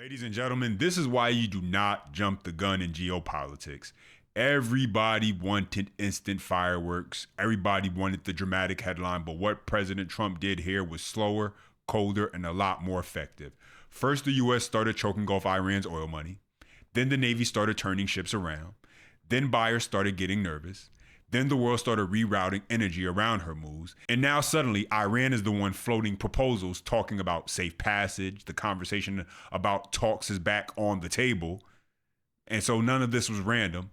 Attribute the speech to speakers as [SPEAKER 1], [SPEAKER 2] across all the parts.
[SPEAKER 1] Ladies and gentlemen, this is why you do not jump the gun in geopolitics. Everybody wanted instant fireworks. Everybody wanted the dramatic headline. But what President Trump did here was slower, colder, and a lot more effective. First, the U.S. started choking off Iran's oil money. Then the Navy started turning ships around. Then buyers started getting nervous. Then the world started rerouting energy around Hormuz. And now suddenly Iran is the one floating proposals talking about safe passage. The conversation about talks is back on the table. And so none of this was random.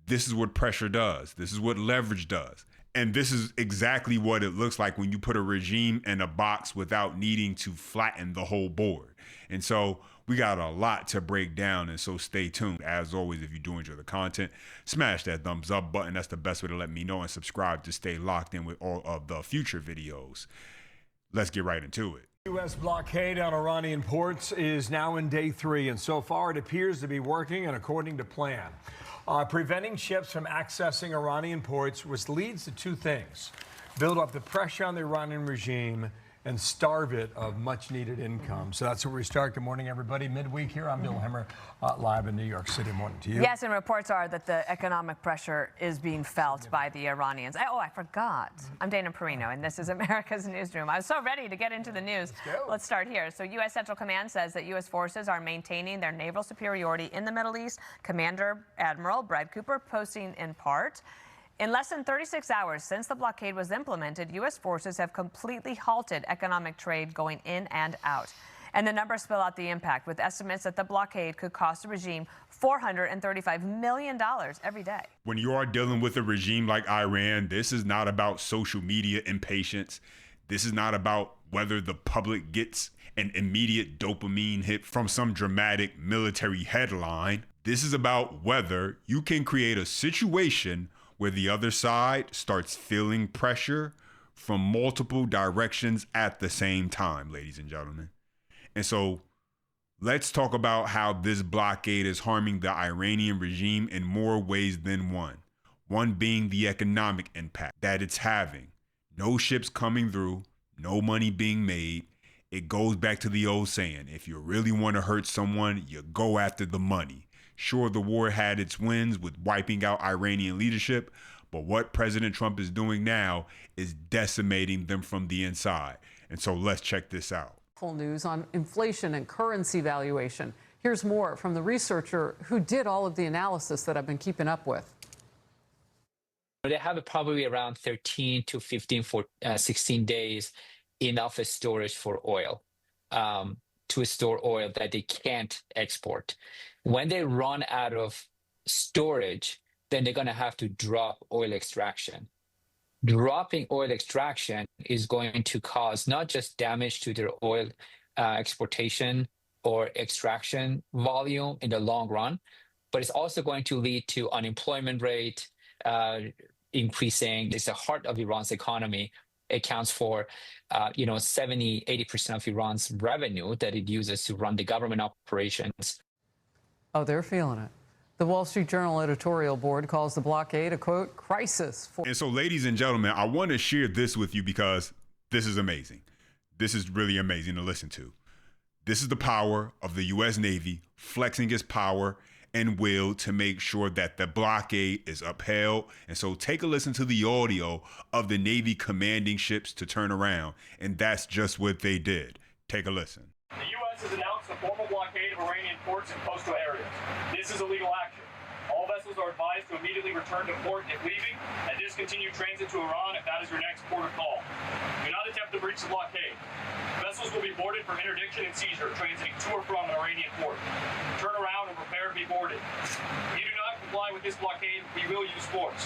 [SPEAKER 1] This is what pressure does. This is what leverage does. And this is exactly what it looks like when you put a regime in a box without needing to flatten the whole board. And so we got a lot to break down, and so stay tuned. As always, if you do enjoy the content, smash that thumbs up button. That's the best way to let me know, and subscribe to stay locked in with all of the future videos. Let's get right into it.
[SPEAKER 2] U.S. blockade on Iranian ports is now in day 3, and so far it appears to be working and according to plan. Preventing ships from accessing Iranian ports, which leads to two things: build up the pressure on the Iranian regime and starve it of much-needed income. So that's where we start. Good morning, everybody. Midweek here. I'm Bill Hemmer, live in New York City. Morning to you.
[SPEAKER 3] Yes, and reports are that the economic pressure is being felt by the Iranians. I forgot. I'm Dana Perino, and this is America's Newsroom. I was so ready to get into the news. Let's start here. So U.S. Central Command says that U.S. forces are maintaining their naval superiority in the Middle East. Commander Admiral Brad Cooper posting in part: in less than 36 hours since the blockade was implemented, U.S. forces have completely halted economic trade going in and out. And the numbers spell out the impact, with estimates that the blockade could cost the regime $435 million every day.
[SPEAKER 1] When you are dealing with a regime like Iran, this is not about social media impatience. This is not about whether the public gets an immediate dopamine hit from some dramatic military headline. This is about whether you can create a situation where the other side starts feeling pressure from multiple directions at the same time, ladies and gentlemen. And so let's talk about how this blockade is harming the Iranian regime in more ways than one. One being the economic impact that it's having. No ships coming through, no money being made. It goes back to the old saying, if you really want to hurt someone, you go after the money. Sure, the war had its wins with wiping out Iranian leadership, but what President Trump is doing now is decimating them from the inside. And so let's check this out.
[SPEAKER 4] Full news on inflation and currency valuation. Here's more from the researcher who did all of the analysis that I've been keeping up with.
[SPEAKER 5] They have probably around 13 to 16 days enough storage for oil, to store oil that they can't export. When they run out of storage, then they're going to have to drop oil extraction. Dropping oil extraction is going to cause not just damage to their oil exportation or extraction volume in the long run, but it's also going to lead to unemployment rate increasing. It's the heart of Iran's economy. It accounts for 70-80% of Iran's revenue that it uses to run the government operations.
[SPEAKER 4] Oh, they're feeling it. The Wall Street Journal editorial board calls the blockade a, quote, crisis.
[SPEAKER 1] And so, ladies and gentlemen, I want to share this with you because this is amazing. This is really amazing to listen to. This is the power of the U.S. Navy flexing its power and will to make sure that the blockade is upheld. And so take a listen to the audio of the Navy commanding ships to turn around. And that's just what they did. Take a listen.
[SPEAKER 6] The U.S. has announced a formal blockade of Iranian ports and coastal areas. This is a legal action. All vessels are advised to immediately return to port if leaving and discontinue transit to Iran if that is your next port of call. Do not attempt to breach the blockade. Vessels will be boarded for interdiction and seizure transiting to or from an Iranian port. Turn around and prepare to be boarded. If you do not comply with this blockade, we will use force.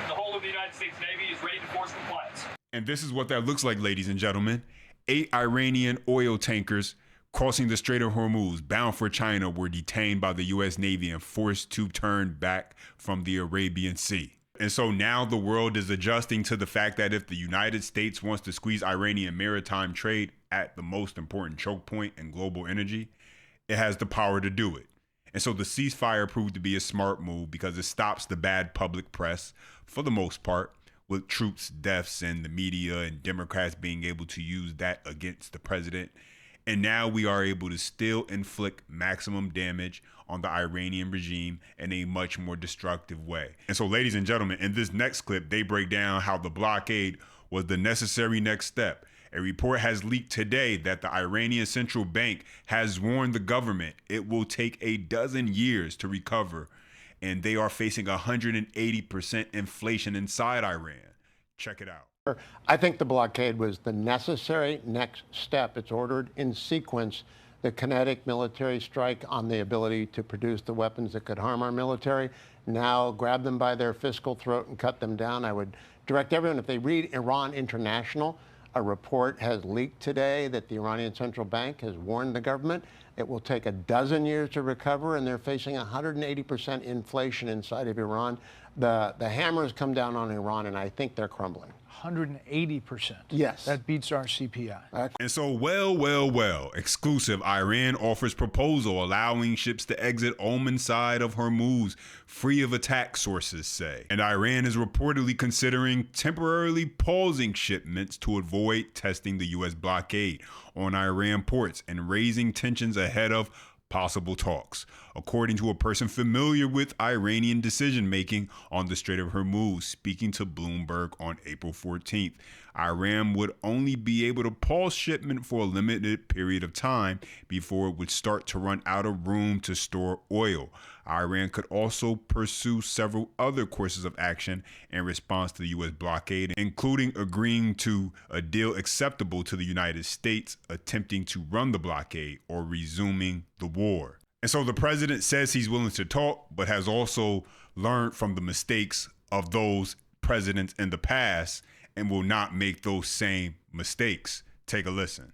[SPEAKER 6] The whole of the United States Navy is ready to force compliance.
[SPEAKER 1] And this is what that looks like, ladies and gentlemen. 8 Iranian oil tankers crossing the Strait of Hormuz, bound for China, were detained by the U.S. Navy and forced to turn back from the Arabian Sea. And so now the world is adjusting to the fact that if the United States wants to squeeze Iranian maritime trade at the most important choke point in global energy, it has the power to do it. And so the ceasefire proved to be a smart move because it stops the bad public press, for the most part, with troops' deaths and the media and Democrats being able to use that against the president. And now we are able to still inflict maximum damage on the Iranian regime in a much more destructive way. And so, ladies and gentlemen, in this next clip, they break down how the blockade was the necessary next step. A report has leaked today that the Iranian central bank has warned the government it will take a dozen years to recover, and they are facing 180% inflation inside Iran. Check it out.
[SPEAKER 7] I think the blockade was the necessary next step. It's ordered in sequence. The kinetic military strike on the ability to produce the weapons that could harm our military. Now grab them by their fiscal throat and cut them down. I would direct everyone, if they read Iran International, a report has leaked today that the Iranian central bank has warned the government it will take a dozen years to recover, and they're facing 180% inflation inside of Iran. The hammer has come down on Iran, and I think they're crumbling.
[SPEAKER 8] 180%.
[SPEAKER 7] Yes.
[SPEAKER 8] That beats our CPI.
[SPEAKER 1] And so, well, exclusive, Iran offers proposal allowing ships to exit Oman side of Hormuz free of attack, sources say. And Iran is reportedly considering temporarily pausing shipments to avoid testing the U.S. blockade on Iran ports and raising tensions ahead of possible talks. According to a person familiar with Iranian decision-making on the Strait of Hormuz, speaking to Bloomberg on April 14th, Iran would only be able to pause shipment for a limited period of time before it would start to run out of room to store oil. Iran could also pursue several other courses of action in response to the U.S. blockade, including agreeing to a deal acceptable to the United States, attempting to run the blockade, or resuming the war. And so the president says he's willing to talk, but has also learned from the mistakes of those presidents in the past and will not make those same mistakes. Take a listen.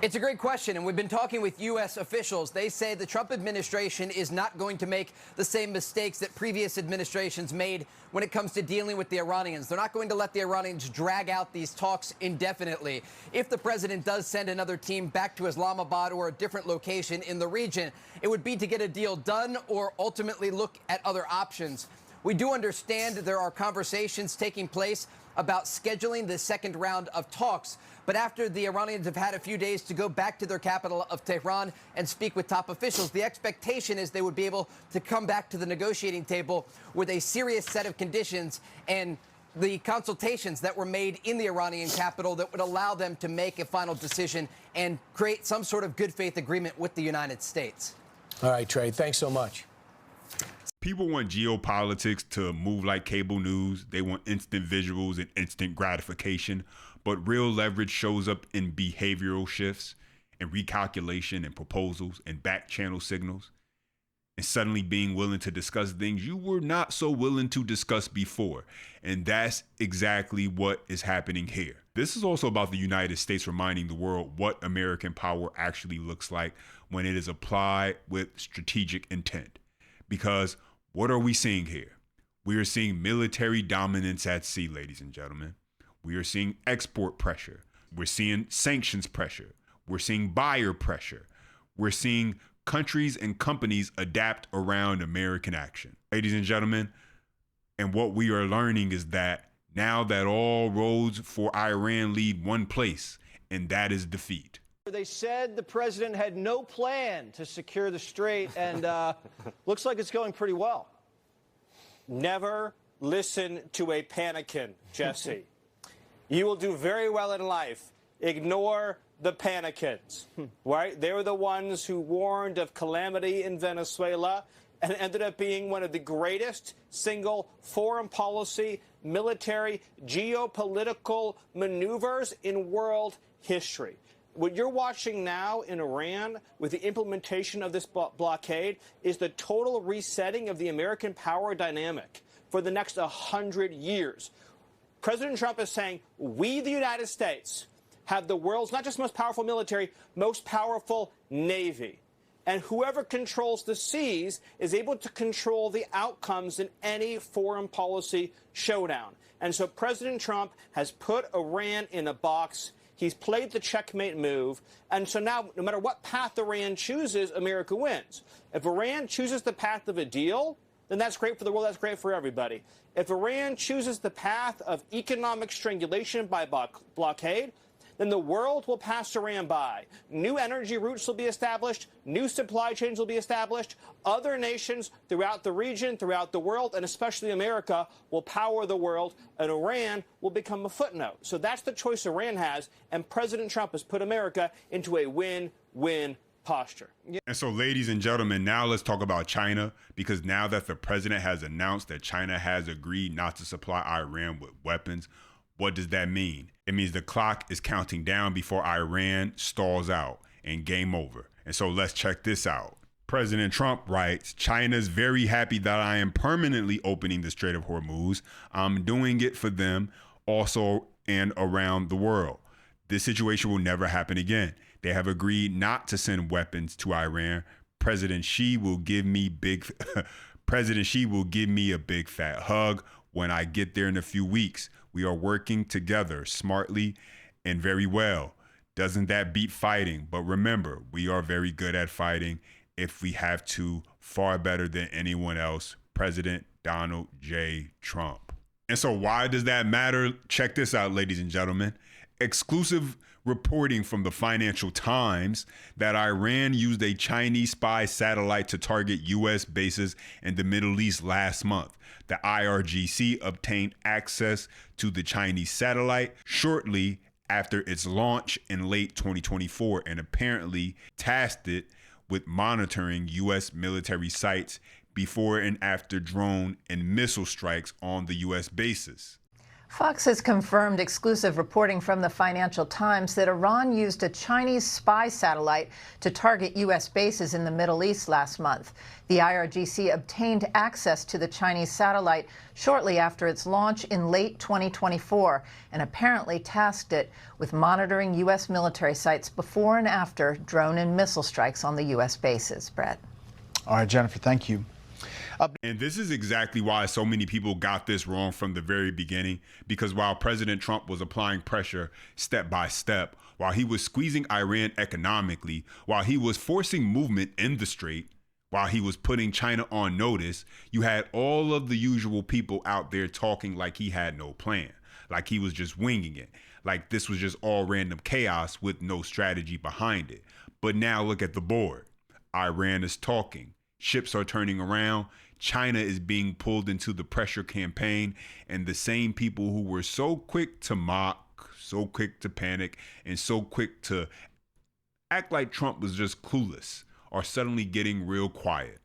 [SPEAKER 9] It's a great question, and we've been talking with U.S. officials. They say the Trump administration is not going to make the same mistakes that previous administrations made when it comes to dealing with the Iranians. They're not going to let the Iranians drag out these talks indefinitely. If the president does send another team back to Islamabad or a different location in the region, it would be to get a deal done or ultimately look at other options. We do understand there are conversations taking place about scheduling the second round of talks. But after the Iranians have had a few days to go back to their capital of Tehran and speak with top officials, the expectation is they would be able to come back to the negotiating table with a serious set of conditions and the consultations that were made in the Iranian capital that would allow them to make a final decision and create some sort of good faith agreement with the United States.
[SPEAKER 10] All right, Trey, thanks so much.
[SPEAKER 1] People want geopolitics to move like cable news. They want instant visuals and instant gratification. But real leverage shows up in behavioral shifts and recalculation and proposals and back channel signals. And suddenly being willing to discuss things you were not so willing to discuss before. And that's exactly what is happening here. This is also about the United States reminding the world what American power actually looks like when it is applied with strategic intent. Because what are we seeing here? We are seeing military dominance at sea, ladies and gentlemen. We are seeing export pressure. We're seeing sanctions pressure. We're seeing buyer pressure. We're seeing countries and companies adapt around American action. Ladies and gentlemen, and what we are learning is that now that all roads for Iran lead one place, and that is defeat.
[SPEAKER 11] They said the president had no plan to secure the strait, and looks like it's going pretty well.
[SPEAKER 12] Never listen to a panican, Jesse. You will do very well in life. Ignore the panicans, right? They were the ones who warned of calamity in Venezuela and ended up being one of the greatest single foreign policy, military, geopolitical maneuvers in world history. What you're watching now in Iran with the implementation of this blockade is the total resetting of the American power dynamic for the next 100 years. President Trump is saying, we, the United States, have the world's not just most powerful military, most powerful navy. And whoever controls the seas is able to control the outcomes in any foreign policy showdown. And so President Trump has put Iran in a box. He's played the checkmate move. And so now, no matter what path Iran chooses, America wins. If Iran chooses the path of a deal, then that's great for the world. That's great for everybody. If Iran chooses the path of economic strangulation by blockade, then the world will pass Iran by. New energy routes will be established, new supply chains will be established, other nations throughout the region, throughout the world, and especially America will power the world, and Iran will become a footnote. So that's the choice Iran has, and President Trump has put America into a win-win posture.
[SPEAKER 1] And so, ladies and gentlemen, now let's talk about China, because now that the president has announced that China has agreed not to supply Iran with weapons, what does that mean? It means the clock is counting down before Iran stalls out and game over. And so let's check this out. President Trump writes, China's very happy that I am permanently opening the Strait of Hormuz. I'm doing it for them also and around the world. This situation will never happen again. They have agreed not to send weapons to Iran. President Xi will give me a big fat hug when I get there in a few weeks. We are working together smartly and very well. Doesn't that beat fighting? But remember, we are very good at fighting if we have to, far better than anyone else. President Donald J. Trump. And so why does that matter? Check this out, ladies and gentlemen. Exclusive reporting from the Financial Times that Iran used a Chinese spy satellite to target U.S. bases in the Middle East last month. The IRGC obtained access to the Chinese satellite shortly after its launch in late 2024 and apparently tasked it with monitoring U.S. military sites before and after drone and missile strikes on the U.S. bases.
[SPEAKER 13] Fox has confirmed exclusive reporting from the Financial Times that Iran used a Chinese spy satellite to target U.S. bases in the Middle East last month. The IRGC obtained access to the Chinese satellite shortly after its launch in late 2024 and apparently tasked it with monitoring U.S. military sites before and after drone and missile strikes on the U.S. bases. Brett.
[SPEAKER 8] All right, Jennifer, thank you.
[SPEAKER 1] And this is exactly why so many people got this wrong from the very beginning, because while President Trump was applying pressure step by step, while he was squeezing Iran economically, while he was forcing movement in the strait, while he was putting China on notice, you had all of the usual people out there talking like he had no plan, like he was just winging it, like this was just all random chaos with no strategy behind it. But now look at the board. Iran is talking. Ships are turning around. China is being pulled into the pressure campaign, and the same people who were so quick to mock, so quick to panic, and so quick to act like Trump was just clueless are suddenly getting real quiet.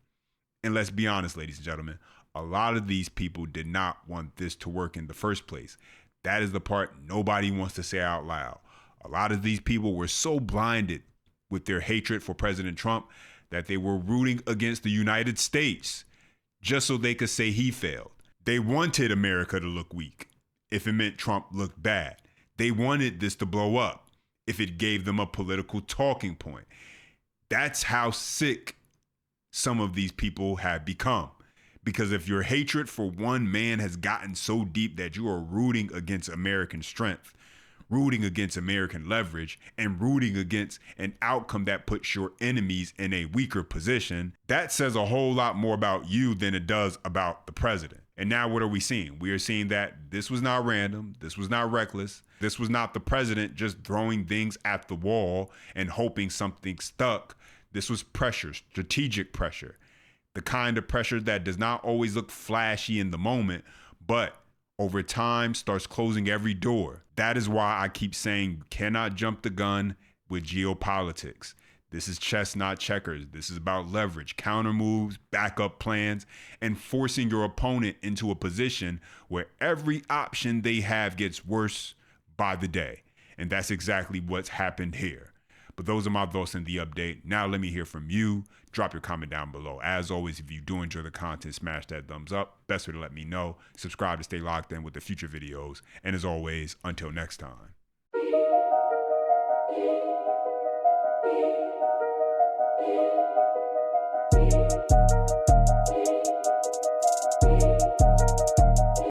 [SPEAKER 1] And let's be honest, ladies and gentlemen, a lot of these people did not want this to work in the first place. That is the part nobody wants to say out loud. A lot of these people were so blinded with their hatred for President Trump that they were rooting against the United States just so they could say he failed. They wanted America to look weak if it meant Trump looked bad. They wanted this to blow up if it gave them a political talking point. That's how sick some of these people have become. Because if your hatred for one man has gotten so deep that you are rooting against American strength, rooting against American leverage, and rooting against an outcome that puts your enemies in a weaker position, that says a whole lot more about you than it does about the president. And now what are we seeing? We are seeing that this was not random. This was not reckless. This was not the president just throwing things at the wall and hoping something stuck. This was pressure, strategic pressure, the kind of pressure that does not always look flashy in the moment, but over time starts closing every door. That is why I keep saying you cannot jump the gun with geopolitics. This is chess, not checkers. This is about leverage, counter moves, backup plans, and forcing your opponent into a position where every option they have gets worse by the day. And that's exactly what's happened here. But those are my thoughts in the update. Now let me hear from you. Drop your comment down below. As always, if you do enjoy the content, smash that thumbs up. Best way to let me know. Subscribe to stay locked in with the future videos. And as always, until next time.